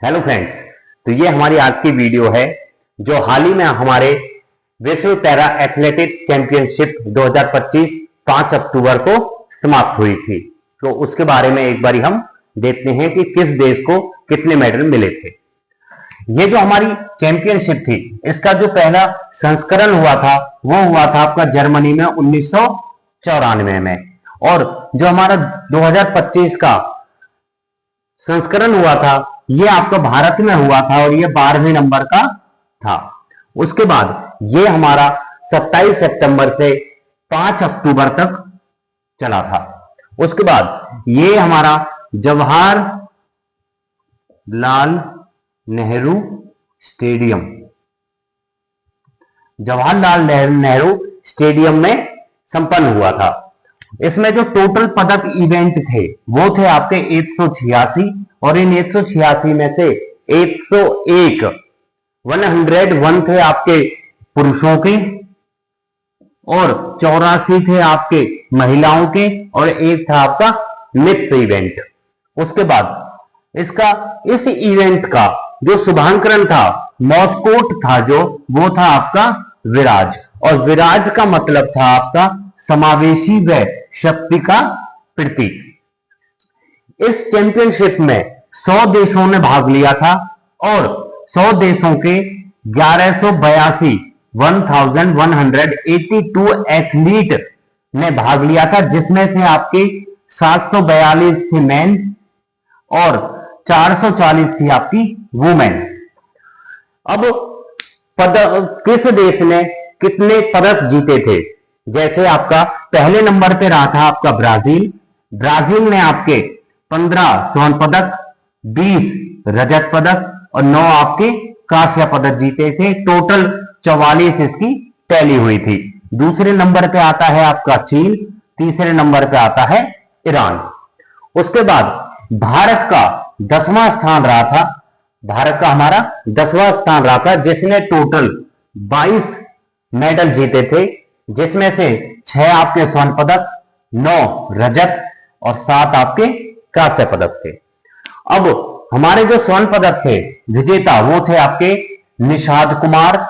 Hello friends, तो ये हमारी आज की वीडियो है जो हाल ही में हमारे विश्व पैरा एथलेटिक्स चैंपियनशिप 2025 5 अक्टूबर को समाप्त हुई थी। तो उसके बारे में एक बारी हम देखते हैं कि किस देश को कितने मेडल मिले थे। ये जो हमारी चैंपियनशिप थी, इसका जो पहला संस्करण हुआ था वो हुआ था आपका जर्मनी में 1994 में, और जो हमारा 2025 का संस्करण हुआ था ये आपका भारत में हुआ था और ये 12वें नंबर का था। उसके बाद ये हमारा 27 सितंबर से 5 अक्टूबर तक चला था। उसके बाद ये हमारा जवाहरलाल नेहरू स्टेडियम में संपन्न हुआ था। इसमें जो टोटल पदक इवेंट थे वो थे आपके 186, और इन 186 में से 101 थे आपके पुरुषों के, और 84 थे आपके महिलाओं के, और एक था आपका मिक्स इवेंट। उसके बाद इस इवेंट का जो शुभांकरण था, मॉस्कोट था जो, वो था आपका विराज, और विराज का मतलब था आपका समावेशी व शक्ति का प्रतीक। इस चैंपियनशिप में 100 देशों ने भाग लिया था, और 100 देशों के 1182 एथलीट ने भाग लिया था, जिसमें से आपके 742 थे मेन और 440 थी आपकी वुमेन। अब किस देश ने कितने पदक जीते थे? जैसे आपका पहले नंबर पे रहा था आपका ब्राजील ने आपके 15 स्वर्ण पदक, 20 रजत पदक और 9 आपके कांस्य पदक जीते थे। टोटल 44 इसकी टैली हुई थी। दूसरे नंबर पे आता है आपका चीन, तीसरे नंबर पे आता है ईरान। उसके बाद भारत का 10वां स्थान रहा था, भारत का हमारा 10वां स्थान रहा था, जिसने टोटल 22 मेडल जीते थे, जिसमें से 6 आपके स्वर्ण पदक, 9 रजत और 7 आपके कांस्य पदक थे। अब हमारे जो स्वर्ण पदक थे विजेता वो थे आपके निषाद कुमार।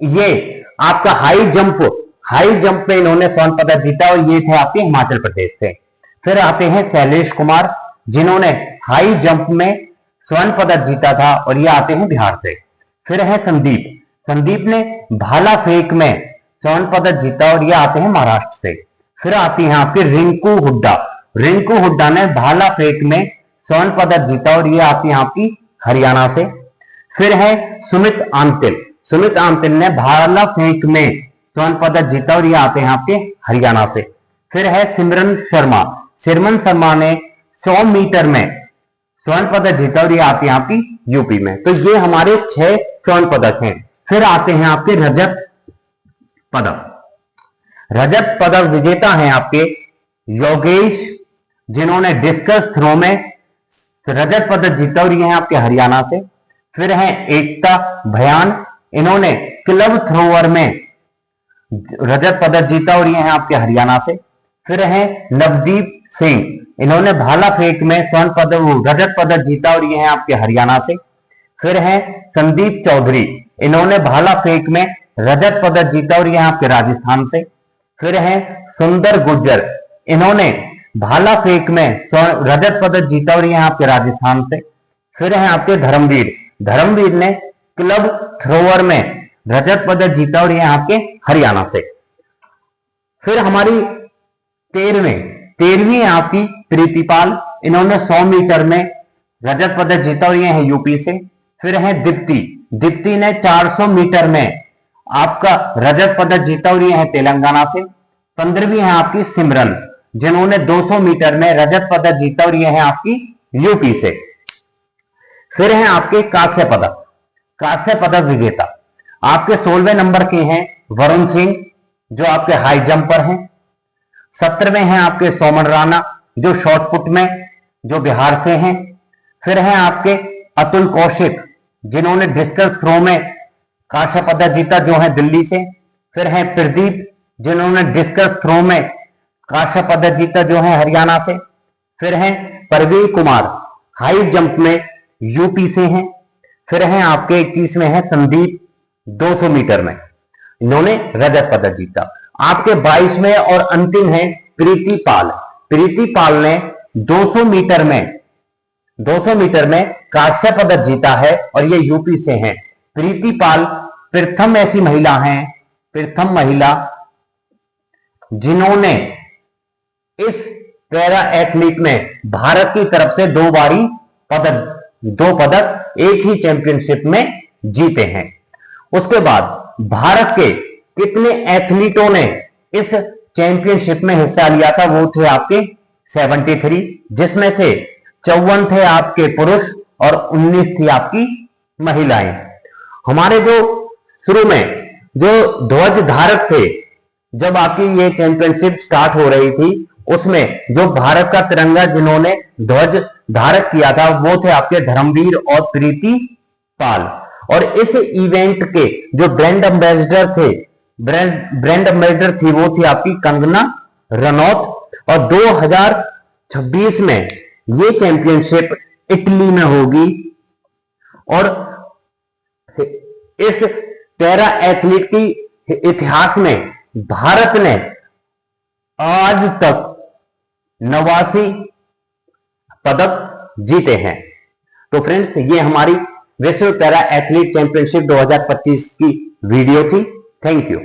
ये आपका हाई जंप में इन्होंने स्वर्ण पदक जीता, और ये थे आपके हिमाचल प्रदेश से। फिर आते हैं शैलेश कुमार, जिन्होंने हाई जंप में स्वर्ण पदक जीता था, और ये आते हैं बिहार से। फिर है संदीप ने भाला फेंक में स्वर्ण पदक जीता, और ये आते हैं महाराष्ट्र से। फिर आती हैं आपके रिंकू हुड्डा ने भाला फेंक में स्वर्ण पदक जीता, और ये आती हैं आपकी हरियाणा से। फिर है सुमित आंतिल ने भाला फेंक में स्वर्ण पदक जीता, और ये आते हैं आपके हरियाणा से। फिर है सिमरन शर्मा ने 100 मीटर में स्वर्ण पदक जीता, और ये आती है आपकी यूपी में। तो ये हमारे 6 स्वर्ण पदक हैं। फिर आते हैं आपके रजत पदक विजेता हैं आपके योगेश, जिन्होंने डिस्कस थ्रो में रजत पदक जीता, और ये हैं आपके हरियाणा से। फिर है एकता भयान, इन्होंने क्लब थ्रोअर में रजत पदक जीता, और ये हैं आपके हरियाणा से। फिर है नवदीप सिंह, इन्होंने भाला फेंक में रजत पदक जीता, और ये हैं आपके हरियाणा से। फिर है संदीप चौधरी, इन्होंने भाला फेंक में रजत पदक जीता, और ये आपके राजस्थान से। फिर है सुंदर गुर्जर, इन्होंने भाला फेंक में रजत पदक जीता, और ये आपके राजस्थान से। फिर है आपके धर्मवीर ने क्लब थ्रोअर में रजत पदक जीता, और ये आपके हरियाणा से। फिर हमारी 13वीं आपकी प्रीतिपाल, इन्होंने 100 मीटर में रजत पदक जीता, और ये है यूपी से। फिर है दीप्ति ने 400 मीटर में आपका रजत पदक जीता, और ये है तेलंगाना से। 15वीं है आपकी सिमरन, जिन्होंने 200 मीटर में रजत पदक जीता, और ये है आपकी यूपी से। फिर है आपके कांस्य पदक विजेता आपके 16वें नंबर के हैं वरुण सिंह, जो आपके हाई जंपर हैं। 17वें हैं आपके सोमन राणा, जो शॉर्टपुट में जो बिहार से हैं। फिर हैं आपके अतुल कौशिक, जिन्होंने डिस्कस थ्रो में कांस्य पदक जीता, जो है दिल्ली से। फिर हैं प्रदीप, जिन्होंने डिस्कस थ्रो में कांस्य पदक जीता, जो है हरियाणा से। फिर हैं परवीन कुमार, हाई जंप में यूपी से हैं। फिर हैं आपके 21 में है संदीप 200 मीटर में, इन्होंने रजत पदक जीता। आपके 22 में और अंतिम है प्रीति पाल। प्रीति पाल ने 200 मीटर में कांस्य पदक जीता है और ये यूपी से हैं। प्रीति पाल प्रथम ऐसी महिला हैं, प्रथम महिला जिन्होंने इस पैरा एथलीट में भारत की तरफ से दो पदक एक ही चैंपियनशिप में जीते हैं। उसके बाद भारत के कितने एथलीटों ने इस चैंपियनशिप में हिस्सा लिया था, वो थे आपके 73, जिसमें से 54 थे आपके पुरुष और 19 थी आपकी महिलाएं। हमारे जो शुरू में जो ध्वज धारक थे, जब आपकी ये चैंपियनशिप स्टार्ट हो रही थी, उसमें जो भारत का तिरंगा जिन्होंने ध्वज धारक किया था वो थे आपके धर्मवीर और प्रीति पाल। और इस इवेंट के जो ब्रांड एम्बेसडर थी वो थी आपकी कंगना रनौत। और 2026 में ये चैंपियनशिप इटली में होगी। और इस पैरा एथलीट की इतिहास में भारत ने आज तक 89 पदक जीते हैं। तो फ्रेंड्स, ये हमारी विश्व पैरा एथलीट चैंपियनशिप 2025 की वीडियो थी। Thank you.